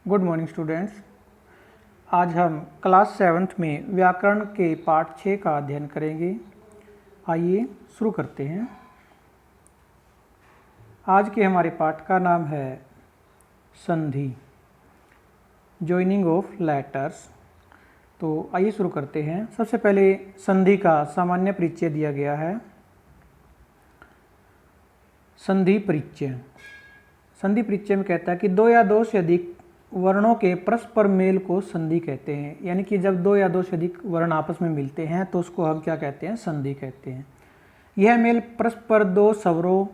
Good morning students. आज हम class 7th में व्याकरण के पाठ 6 का अध्ययन करेंगे। आइए शुरू करते हैं। आज के हमारे पाठ का नाम है संधि, जॉइनिंग ऑफ लेटर्स। तो आइए शुरू करते हैं। सबसे पहले संधि का सामान्य परिचय दिया गया है। संधि परिचय। संधि परिचय में कहता है कि दो या दो से अधिक वर्णों के परस्पर मेल को संधि कहते हैं। यानी कि जब दो या दो से अधिक वर्ण आपस में मिलते हैं तो उसको हम क्या कहते हैं? संधि कहते हैं। यह मेल परस्पर दो स्वरों,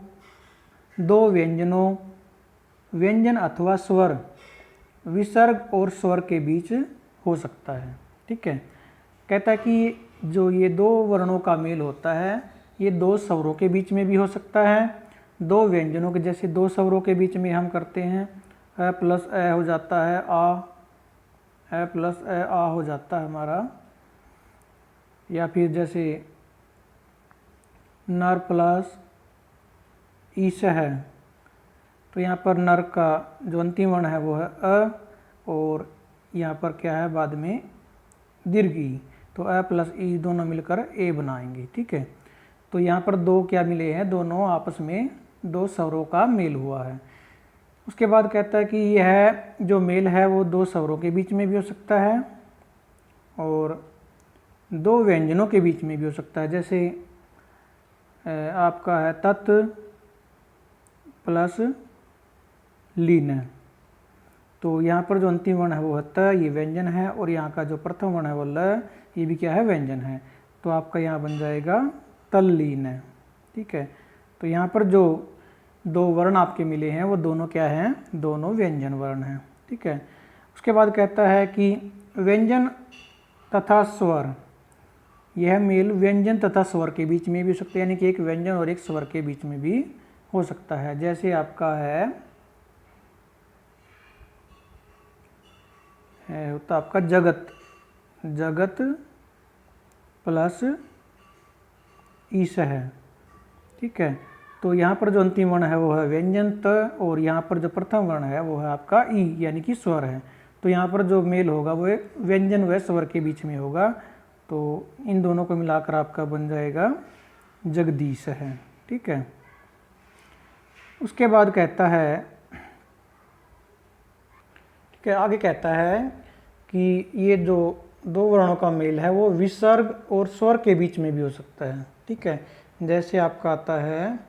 दो व्यंजनों, व्यंजन अथवा स्वर, विसर्ग और स्वर के बीच हो सकता है। ठीक है। कहता है कि जो ये दो वर्णों का मेल होता है ये दो स्वरों के बीच में भी हो सकता है, दो व्यंजनों के, जैसे दो स्वरों के बीच में हम करते हैं अ प्लस ए हो जाता है आ, ए प्लस ए आ हो जाता है हमारा, या फिर जैसे नर प्लस ईश है तो यहाँ पर नर का जो अंतिम वर्ण है वो है अ, और यहाँ पर क्या है बाद में दीर्घ ई, तो अ प्लस ई दोनों मिलकर ए बनाएंगे। ठीक है। तो यहाँ पर दो क्या मिले हैं? दोनों आपस में दो स्वरों का मेल हुआ है। उसके बाद कहता है कि यह जो मेल है वो दो स्वरों के बीच में भी हो सकता है और दो व्यंजनों के बीच में भी हो सकता है। जैसे आपका है तत् प्लस लीन, तो यहाँ पर जो अंतिम वर्ण है वो है त, ये व्यंजन है, और यहाँ का जो प्रथम वर्ण है वो ल, ये भी क्या है? व्यंजन है। तो आपका यहाँ बन जाएगा तल्लीन। ठीक है। तो यहाँ पर जो दो वर्ण आपके मिले हैं वो दोनों क्या हैं? दोनों व्यंजन वर्ण हैं। ठीक है। उसके बाद कहता है कि व्यंजन तथा स्वर, यह मेल व्यंजन तथा स्वर के बीच में भी हो सकता है। यानी कि एक व्यंजन और एक स्वर के बीच में भी हो सकता है। जैसे आपका है होता आपका जगत, जगत प्लस ईश है। ठीक है। तो यहाँ पर जो अंतिम वर्ण है वो है व्यंजन त, और यहाँ पर जो प्रथम वर्ण है वो है आपका ई, यानी कि स्वर है। तो यहाँ पर जो मेल होगा वो एक व्यंजन व स्वर के बीच में होगा। तो इन दोनों को मिलाकर आपका बन जाएगा जगदीश है। ठीक है। उसके बाद कहता है, ठीक है, आगे कहता है कि ये जो दो वर्णों का मेल है वो विसर्ग और स्वर के बीच में भी हो सकता है। ठीक है। जैसे आपका आता है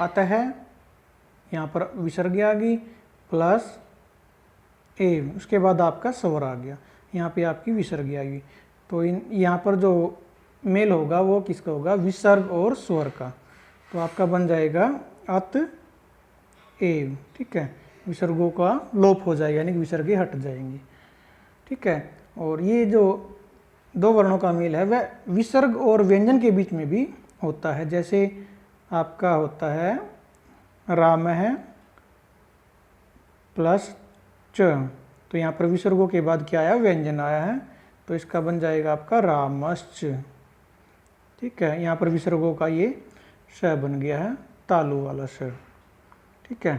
अतः, यहाँ पर विसर्ग आ गई प्लस ए, उसके बाद आपका स्वर आ गया, यहाँ पे आपकी विसर्ग आ गई। तो यहाँ पर जो मेल होगा वो किसका होगा? विसर्ग और स्वर का। तो आपका बन जाएगा अत ए। ठीक है। विसर्गों का लोप हो जाएगा, यानी कि विसर्गे हट जाएंगे। ठीक है। और ये जो दो वर्णों का मेल है वह विसर्ग और व्यंजन के बीच में भी होता है। जैसे आपका होता है राम है प्लस च, तो यहाँ पर विसर्गों के बाद क्या आया? व्यंजन आया है, तो इसका बन जाएगा आपका रामश्च। ठीक है। यहाँ पर विसर्गों का ये श बन गया है, तालु वाला श। ठीक है।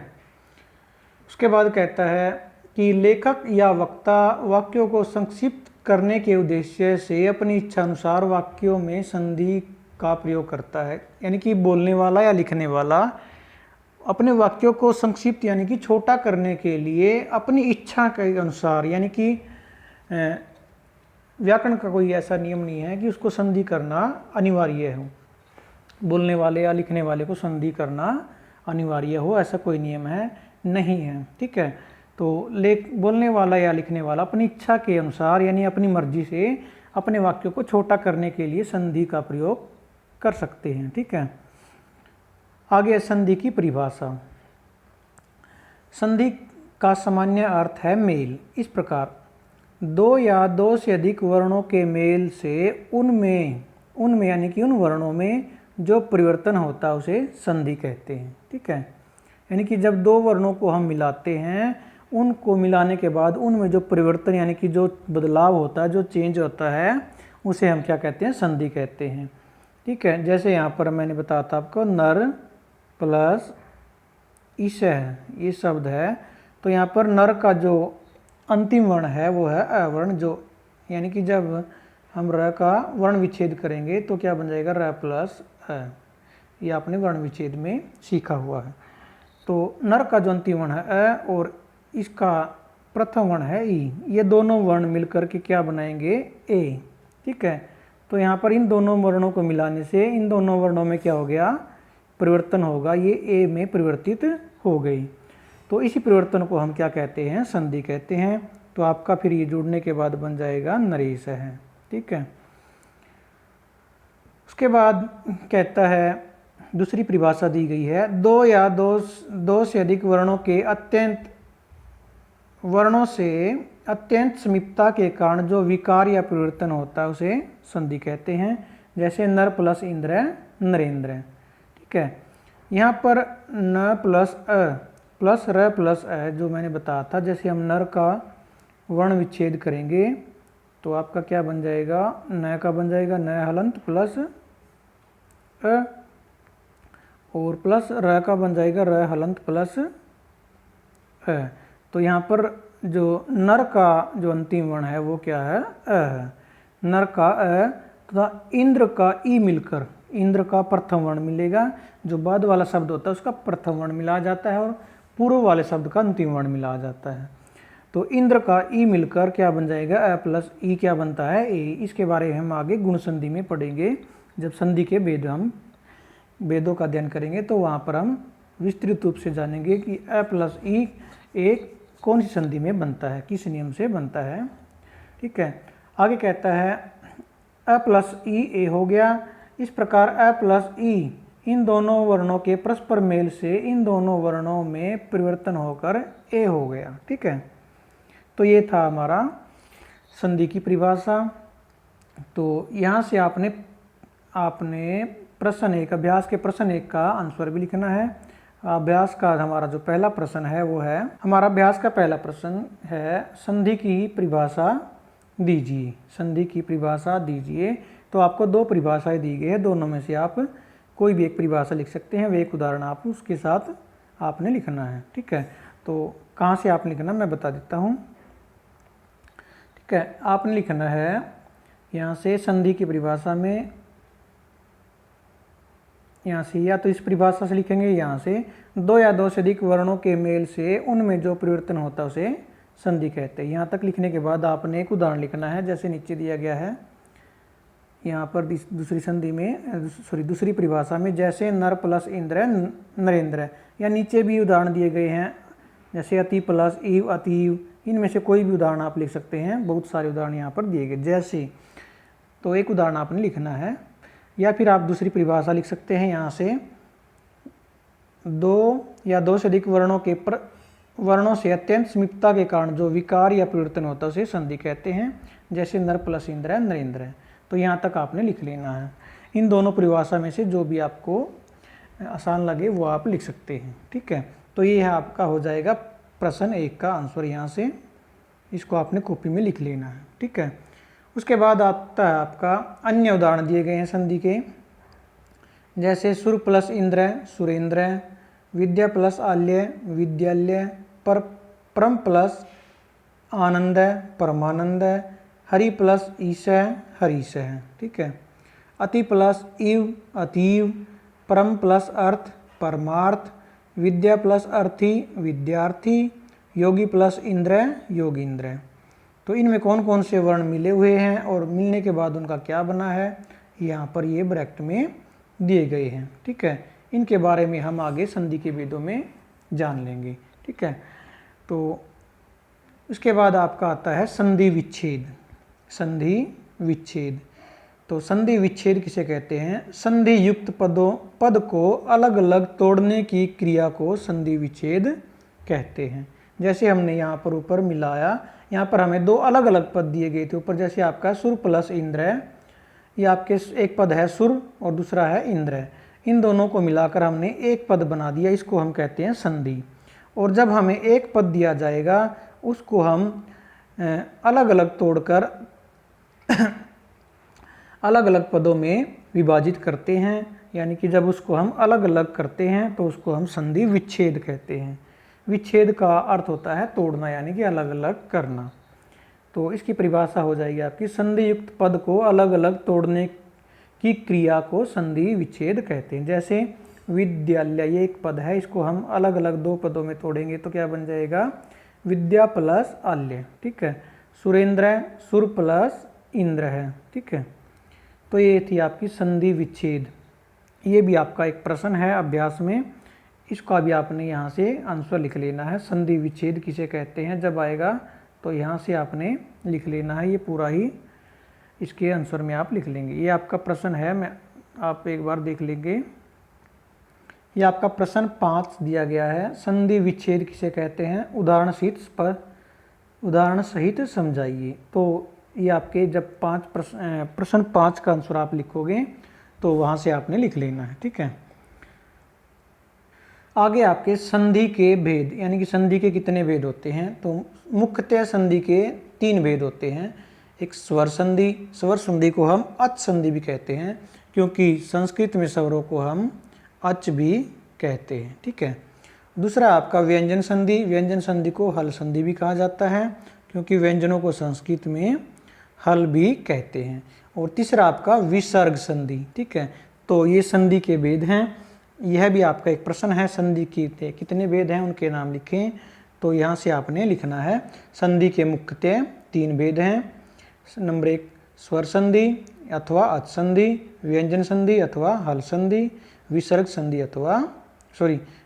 उसके बाद कहता है कि लेखक या वक्ता वाक्यों को संक्षिप्त करने के उद्देश्य से अपनी इच्छा अनुसार वाक्यों में संधि का प्रयोग करता है। यानी कि बोलने वाला या लिखने वाला अपने वाक्यों को संक्षिप्त यानी कि छोटा करने के लिए अपनी इच्छा के अनुसार, यानी कि व्याकरण का कोई ऐसा नियम नहीं है कि उसको संधि करना अनिवार्य हो, बोलने वाले या लिखने वाले को संधि करना अनिवार्य हो, ऐसा कोई नियम है नहीं है। ठीक है। तो बोलने वाला या लिखने वाला अपनी इच्छा के अनुसार यानी अपनी मर्जी से अपने वाक्यों को छोटा करने के लिए संधि का प्रयोग कर सकते हैं। ठीक है। आगे संधि की परिभाषा। संधि का सामान्य अर्थ है मेल। इस प्रकार दो या दो से अधिक वर्णों के मेल से उनमें यानी कि उन वर्णों में जो परिवर्तन होता है उसे संधि कहते हैं। ठीक है। यानी कि जब दो वर्णों को हम मिलाते हैं, उनको मिलाने के बाद उनमें जो परिवर्तन यानी कि जो बदलाव होता है, जो चेंज होता है, उसे हम क्या कहते हैं? संधि कहते हैं। ठीक है। जैसे यहाँ पर मैंने बताया था आपको नर प्लस ईश है, ये शब्द है, तो यहाँ पर नर का जो अंतिम वर्ण है वो है अ वर्ण, जो यानी कि जब हम र का वर्ण विच्छेद करेंगे तो क्या बन जाएगा, र प्लस अ। ये आपने वर्ण विच्छेद में सीखा हुआ है। तो नर का जो अंतिम वर्ण है अ और इसका प्रथम वर्ण है ई, ये दोनों वर्ण मिलकर के क्या बनाएंगे, ए। ठीक है, तो यहाँ पर इन दोनों वर्णों को मिलाने से इन दोनों वर्णों में क्या हो गया, परिवर्तन होगा, ये ए में परिवर्तित हो गई। तो इसी परिवर्तन को हम क्या कहते हैं, संधि कहते हैं। तो आपका फिर ये जुड़ने के बाद बन जाएगा नरेश है। ठीक है, उसके बाद कहता है दूसरी परिभाषा दी गई है, दो या दो से अधिक वर्णों से अत्यंत समीपता के कारण जो विकार या परिवर्तन होता है उसे संधि कहते हैं। जैसे नर प्लस इंद्र नरेंद्र। ठीक है, यहाँ पर न प्लस अ प्लस र प्लस अ जो मैंने बताया था, जैसे हम नर का वर्ण विच्छेद करेंगे तो आपका क्या बन जाएगा, न का बन जाएगा न हलंत प्लस अ और प्लस र का बन जाएगा र हलंत प्लस अ। तो यहाँ पर जो नर का जो अंतिम वर्ण है वो क्या है, अ है। नर का अ तथा इंद्र का ई मिलकर इंद्र का प्रथम वर्ण मिलेगा, जो बाद वाला शब्द होता है उसका प्रथम वर्ण मिला जाता है और पूर्व वाले शब्द का अंतिम वर्ण मिला जाता है। तो इंद्र का ई मिलकर क्या बन जाएगा, अ प्लस ई क्या बनता है, ए। इसके बारे में हम आगे गुण संधि में पढ़ेंगे, जब संधि के वेदों का अध्ययन करेंगे तो वहाँ पर हम विस्तृत रूप से जानेंगे कि अ प्लस ई एक कौन सी संधि में बनता है, किस नियम से बनता है। ठीक है, आगे कहता है अ प्लस ई ए हो गया। इस प्रकार अ प्लस ई इन दोनों वर्णों के परस्पर मेल से इन दोनों वर्णों में परिवर्तन होकर ए हो गया। ठीक है, तो ये था हमारा संधि की परिभाषा। तो यहाँ से आपने प्रश्न एक, अभ्यास के प्रश्न एक का आंसर भी लिखना है। अभ्यास का हमारा जो पहला प्रश्न है वो है, हमारा अभ्यास का पहला प्रश्न है, संधि की परिभाषा दीजिए। संधि की परिभाषा दीजिए। तो आपको दो परिभाषाएं दी गई है, दोनों में से आप कोई भी एक परिभाषा लिख सकते हैं, वे एक उदाहरण आप उसके साथ आपने लिखना है। ठीक है, तो कहाँ से आप लिखना मैं बता देता हूँ। ठीक है, आपने लिखना है यहाँ से संधि की परिभाषा में, यहाँ से या तो इस परिभाषा से लिखेंगे, यहाँ से दो या दो से अधिक वर्णों के मेल से उनमें जो परिवर्तन होता है उसे संधि कहते हैं। यहाँ तक लिखने के बाद आपने एक उदाहरण लिखना है, जैसे नीचे दिया गया है। यहाँ पर दूसरी संधि में दूसरी परिभाषा में, जैसे नर प्लस इंद्र नरेंद्र, या नीचे भी उदाहरण दिए गए हैं, जैसे अति प्लस ईव अतीव। इनमें से कोई भी उदाहरण आप लिख सकते हैं, बहुत सारे उदाहरण यहाँ पर दिए गए। जैसे तो एक उदाहरण आपने लिखना है, या फिर आप दूसरी परिभाषा लिख सकते हैं। यहाँ से दो या दो से अधिक वर्णों से अत्यंत समीपता के कारण जो विकार या परिवर्तन होता है उसे संधि कहते हैं। जैसे नर प्लस इंद्र नरेंद्र। तो यहाँ तक आपने लिख लेना है। इन दोनों परिभाषा में से जो भी आपको आसान लगे वो आप लिख सकते हैं। ठीक है, तो ये आपका हो जाएगा प्रश्न एक का आंसर। यहाँ से इसको आपने कॉपी में लिख लेना है। ठीक है, उसके बाद आता है आपका अन्य उदाहरण दिए गए हैं संधि के, जैसे सुर प्लस इंद्र सुरेंद्र, विद्या प्लस आल्य विद्यालय, परम प्लस आनंद परमानंद, हरि प्लस ईश हरीश है। ठीक है, अति प्लस इव अतीव, परम प्लस अर्थ परमार्थ, विद्या प्लस अर्थी विद्यार्थी, योगी प्लस इंद्र योगींद्र। तो इनमें कौन कौन से वर्ण मिले हुए हैं और मिलने के बाद उनका क्या बना है, यहाँ पर ये ब्रैकेट में दिए गए हैं। ठीक है, इनके बारे में हम आगे संधि के वेदों में जान लेंगे। ठीक है, तो उसके बाद आपका आता है संधि विच्छेद। संधि विच्छेद, तो संधि विच्छेद किसे कहते हैं, संधि युक्त पद को अलग अलग तोड़ने की क्रिया को संधि विच्छेद कहते हैं। जैसे हमने यहाँ पर ऊपर मिलाया, यहाँ पर हमें दो अलग अलग पद दिए गए थे ऊपर, जैसे आपका सुर प्लस इंद्र, ये आपके एक पद है सुर और दूसरा है इंद्र। इन दोनों को मिलाकर हमने एक पद बना दिया, इसको हम कहते हैं संधि। और जब हमें एक पद दिया जाएगा उसको हम अलग अलग तोड़कर अलग अलग पदों में विभाजित करते हैं, यानी कि जब उसको हम अलग अलग करते हैं तो उसको हम संधि विच्छेद कहते हैं। विच्छेद का अर्थ होता है तोड़ना, यानी कि अलग अलग करना। तो इसकी परिभाषा हो जाएगी आपकी, संधि युक्त पद को अलग अलग तोड़ने की क्रिया को संधि विच्छेद कहते हैं। जैसे विद्यालय, ये एक पद है, इसको हम अलग अलग दो पदों में तोड़ेंगे तो क्या बन जाएगा, विद्या प्लस आल्य, ठीक है। सुरेंद्र, सुर प्लस इंद्र है, ठीक है। तो ये थी आपकी संधि विच्छेद। ये भी आपका एक प्रश्न है अभ्यास में, इसका भी आपने यहाँ से आंसर लिख लेना है। संधि विच्छेद किसे कहते हैं जब आएगा तो यहाँ से आपने लिख लेना है, ये पूरा ही इसके आंसर में आप लिख लेंगे। ये आपका प्रश्न है, मैं आप एक बार देख लेंगे। ये आपका प्रश्न 5 दिया गया है, संधि विच्छेद किसे कहते हैं, उदाहरण सहित समझाइए। तो ये आपके जब प्रश्न 5 का आंसर आप लिखोगे तो वहाँ से आपने लिख लेना है, ठीक है। आगे आपके संधि के भेद, यानी कि संधि के कितने भेद होते हैं, तो मुख्यतः संधि के 3 भेद होते हैं। एक स्वर संधि, स्वर संधि को हम अच संधि भी कहते हैं, क्योंकि संस्कृत में स्वरों को हम अच भी कहते हैं, ठीक है। दूसरा आपका व्यंजन संधि, व्यंजन संधि को हल संधि भी कहा जाता है, क्योंकि व्यंजनों को संस्कृत में हल भी कहते हैं। और तीसरा आपका विसर्ग संधि, ठीक है। तो ये संधि के भेद हैं। यह भी आपका एक प्रश्न है, संधि के कितने भेद हैं उनके नाम लिखें। तो यहाँ से आपने लिखना है, संधि के मुख्यतः 3 भेद हैं। नंबर 1 स्वर संधि अथवा अच संधि, व्यंजन संधि अथवा हल संधि, विसर्ग संधि अथवा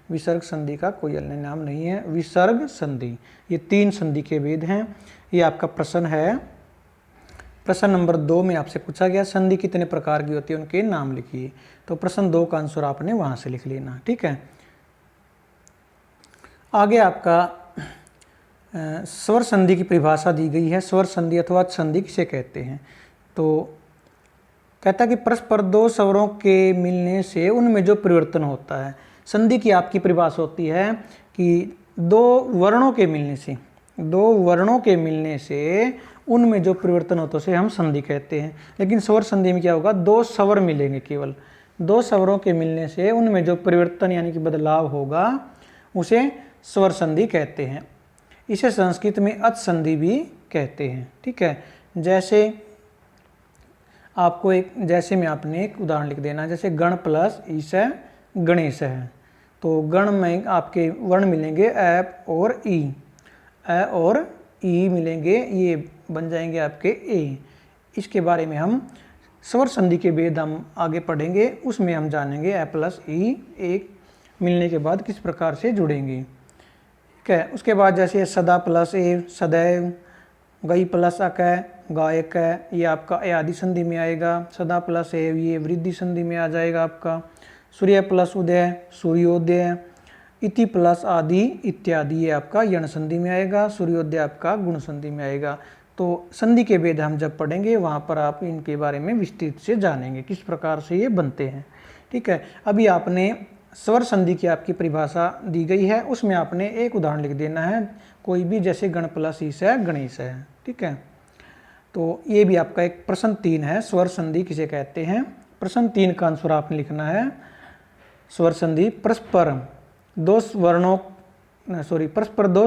विसर्ग संधि का कोई अन्य नाम नहीं है, विसर्ग संधि। ये 3 संधि के भेद हैं। ये आपका प्रश्न है। प्रश्न नंबर 2 में आपसे पूछा गया संधि कितने प्रकार की होती है, उनके नाम लिखिए। तो प्रश्न 2 का आंसर आपने वहां से लिख लेना, ठीक है। आगे आपका स्वर संधि की परिभाषा दी गई है। स्वर संधि अथवा संधि किसे कहते हैं, तो कहता है कि परस्पर 2 स्वरों के मिलने से उनमें जो परिवर्तन होता है। संधि की आपकी परिभाषा होती है कि 2 वर्णों के मिलने से उनमें जो परिवर्तन होता है उसे हम संधि कहते हैं। लेकिन स्वर संधि में क्या होगा, 2 स्वर मिलेंगे, केवल 2 स्वरों के मिलने से उनमें जो परिवर्तन यानी कि बदलाव होगा उसे स्वर संधि कहते हैं। इसे संस्कृत में अच संधि भी कहते हैं, ठीक है। जैसे में आपने एक उदाहरण लिख देना, जैसे गण प्लस ईश गणेश है। तो गण में आपके वर्ण मिलेंगे ए और ई, ए और ई मिलेंगे, ये बन जाएंगे आपके ए। इसके बारे में हम स्वर संधि के भेद हम आगे पढ़ेंगे, उसमें हम जानेंगे ए प्लस ई एक मिलने के बाद किस प्रकार से जुड़ेंगे, ठीक है। उसके बाद जैसे सदा प्लस ए सदैव, गई प्लस अक गायक है, ये आपका ए आदि संधि में आएगा। सदा प्लस ए ये वृद्धि संधि में आ जाएगा आपका। सूर्य प्लस उदय सूर्योदय, इति प्लस आदि इत्यादि ये आपका यण संधि में आएगा। सूर्योदय आपका गुण संधि में आएगा। तो संधि के भेद हम जब पढ़ेंगे वहाँ पर आप इनके बारे में विस्तृत से जानेंगे किस प्रकार से ये बनते हैं, ठीक है। अभी आपने स्वर संधि की आपकी परिभाषा दी गई है, उसमें आपने एक उदाहरण लिख देना है कोई भी, जैसे गण प्लस ईश है गणेश है, ठीक है। तो ये भी आपका एक प्रश्न 3 है, स्वर संधि किसे कहते हैं। प्रश्न 3 का आंसर आपने लिखना है, स्वर संधि परस्पर 2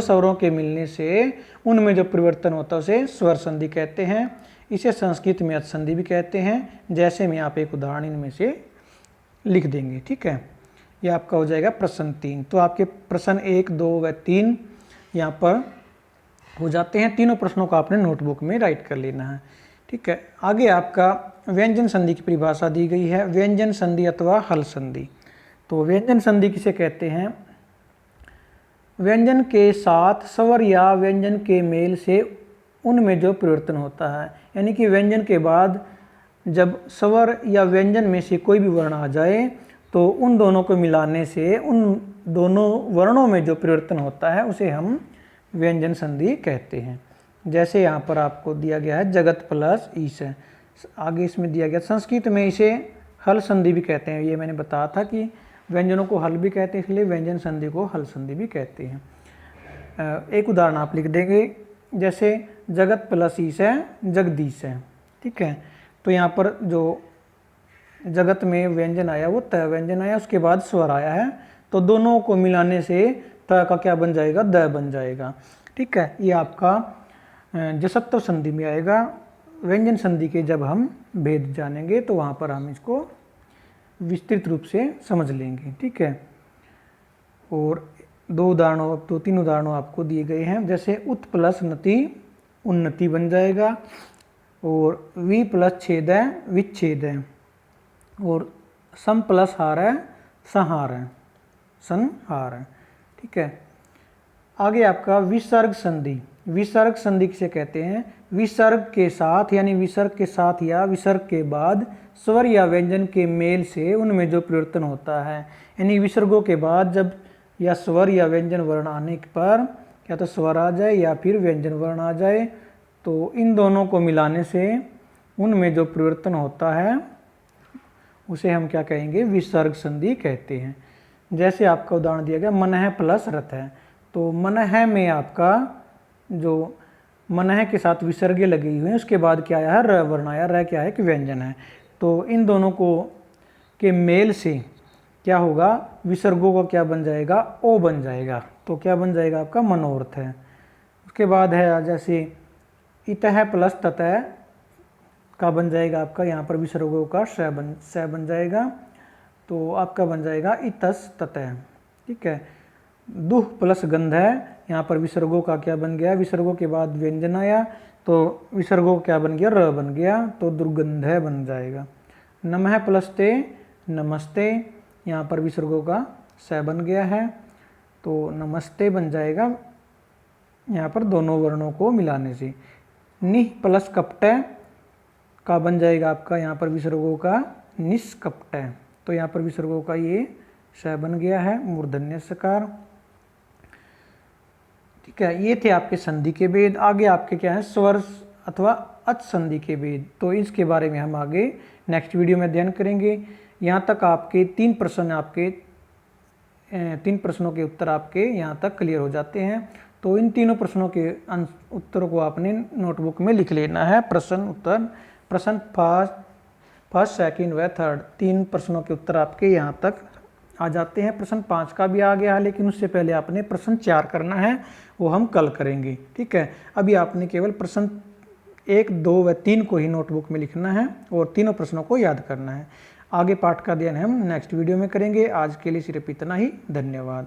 स्वरों के मिलने से उनमें जो परिवर्तन होता है उसे स्वर संधि कहते हैं। इसे संस्कृत में अच संधि भी कहते हैं। जैसे में आप एक उदाहरण इनमें से लिख देंगे, ठीक है। यह आपका हो जाएगा प्रश्न 3। तो आपके प्रश्न 1, 2 व 3 यहाँ पर हो जाते हैं। तीनों प्रश्नों को आपने नोटबुक में राइट कर लेना है, ठीक है। आगे आपका व्यंजन संधि की परिभाषा दी गई है, व्यंजन संधि अथवा हल संधि। तो व्यंजन संधि किसे कहते हैं, व्यंजन के साथ स्वर या व्यंजन के मेल से उनमें जो परिवर्तन होता है, यानी कि व्यंजन के बाद जब स्वर या व्यंजन में से कोई भी वर्ण आ जाए तो उन दोनों को मिलाने से उन दोनों वर्णों में जो परिवर्तन होता है उसे हम व्यंजन संधि कहते हैं। जैसे यहाँ पर आपको दिया गया है जगत प्लस ईश, आगे इसमें दिया गया संस्कृत में इसे हल संधि भी कहते हैं। ये मैंने बताया था कि व्यंजनों को हल भी कहते हैं, इसलिए व्यंजन संधि को हल संधि भी कहते हैं। एक उदाहरण आप लिख देंगे, जैसे जगत प्लस ईश है जगदीश है, ठीक है। तो यहाँ पर जो जगत में व्यंजन आया वो त व्यंजन आया, उसके बाद स्वर आया है, तो दोनों को मिलाने से त का क्या बन जाएगा, द बन जाएगा। ठीक है, ये आपका जसत्व संधि में आएगा। व्यंजन संधि के जब हम भेद जानेंगे तो वहाँ पर हम इसको विस्तृत रूप से समझ लेंगे। ठीक है, और दो तीन उदाहरणों आपको दिए गए हैं, जैसे उत प्लस नति उन्नति बन जाएगा, और वि प्लस छेद है विच्छेद है, और सम प्लस हार है संहार है, संहार है। ठीक है, आगे आपका विसर्ग संधि। विसर्ग संधि किसे कहते हैं? विसर्ग के साथ यानी विसर्ग के साथ या विसर्ग के बाद स्वर या व्यंजन के मेल से उनमें जो परिवर्तन होता है, यानी विसर्गों के बाद जब या स्वर या व्यंजन वर्ण आने पर या तो स्वर आ जाए या फिर व्यंजन वर्ण आ जाए, तो इन दोनों को मिलाने से उनमें जो परिवर्तन होता है उसे हम क्या कहेंगे? विसर्ग संधि कहते हैं। जैसे आपका उदाहरण दिया गया मनः प्लस रथ है, तो मनः में आपका जो मनः के साथ विसर्गे लगी हुई है उसके बाद क्या आया है? र वर्ण आया। र क्या है कि व्यंजन है। तो इन दोनों को के मेल से क्या होगा? विसर्गों का क्या बन जाएगा? ओ बन जाएगा। तो क्या बन जाएगा? आपका मनोर्थ है। उसके बाद है जैसे इतः प्लस ततः का बन जाएगा आपका यहाँ पर विसर्गों का स बन जाएगा, तो आपका बन जाएगा इतस ततः। ठीक है, दुह प्लस गंध है, यहाँ पर विसर्गों का क्या बन गया? विसर्गों के बाद व्यंजन आया तो विसर्गों क्या बन गया? र बन गया, तो दुर्गंध बन जाएगा। नमः प्लस ते नमस्ते, यहाँ पर विसर्गों का स बन गया है, तो नमस्ते बन जाएगा यहाँ पर दोनों वर्णों को मिलाने से। निह प्लस कपट का बन जाएगा आपका यहाँ पर विसर्गों का निष्कपट, तो यहाँ पर विसर्गों का ये स बन गया है, मूर्धन्य सकार। ठीक है, ये थे आपके संधि के भेद। आगे आपके क्या है? स्वर अथवा अच संधि के भेद, तो इसके बारे में हम आगे नेक्स्ट वीडियो में अध्ययन करेंगे। यहाँ तक आपके 3 प्रश्न आपके 3 प्रश्नों के उत्तर आपके यहाँ तक क्लियर हो जाते हैं। तो इन तीनों प्रश्नों के उत्तरों को आपने नोटबुक में लिख लेना है। प्रश्न उत्तर, प्रश्न फर्स्ट सेकंड व थर्ड, 3 प्रश्नों के उत्तर आपके यहाँ तक आ जाते हैं। प्रश्न 5 का भी आ गया है, लेकिन उससे पहले आपने प्रश्न 4 करना है, वो हम कल करेंगे। ठीक है, अभी आपने केवल प्रश्न 1, 2 व 3 को ही नोटबुक में लिखना है और तीनों प्रश्नों को याद करना है। आगे पाठ का अध्ययन हम नेक्स्ट वीडियो में करेंगे। आज के लिए सिर्फ इतना ही। धन्यवाद।